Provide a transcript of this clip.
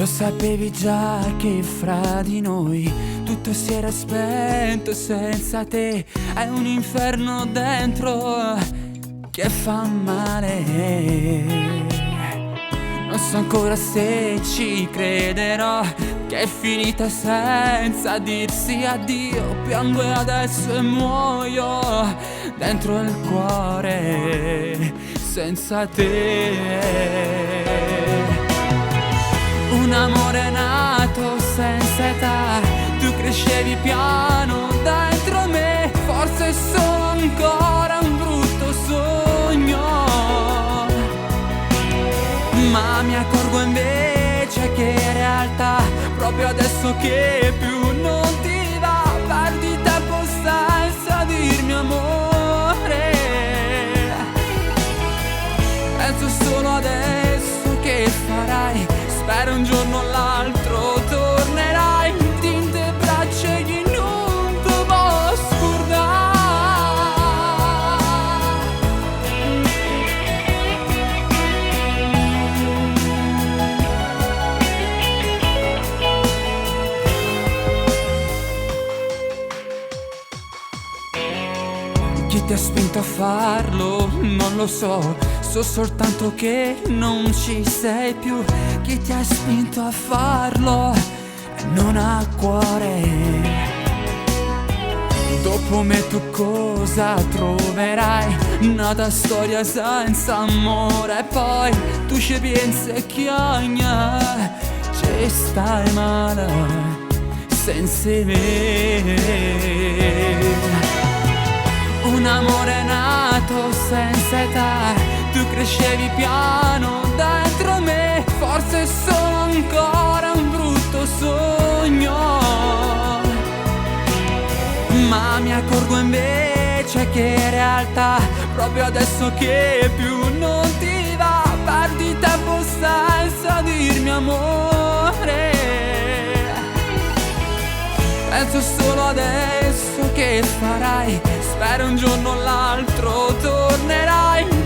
sapevi già che fra di noi tutto si era spento senza te. È un inferno dentro che fa male. Non so ancora se ci crederò che è finita senza dirsi addio. Piango e adesso e muoio dentro il cuore senza te. Un amore nato senza età, tu crescevi piano dentro me. Forse sono ancora un brutto sogno, ma mi accorgo invece che in realtà proprio adesso che più non ti va, perdi tempo senza dirmi amore. Penso solo adesso che farai, spero un giorno o l'altro tornerai. Tinte, braccia che non ti posso Chi ti ha spinto a farlo non lo so, so soltanto che non ci sei più. Chi ti ha spinto a farlo e non ha cuore. Dopo me tu cosa troverai? Nata storia senza amore. E poi tu ci pensi e chiagna, ci stai male senza me. Un amore nato senza età, tu crescevi piano dentro me. Forse sono ancora un brutto sogno, ma mi accorgo invece che in realtà proprio adesso che più non ti va, perdi tempo senza dirmi amore. Penso solo adesso che farai, spero un giorno o l'altro tornerai.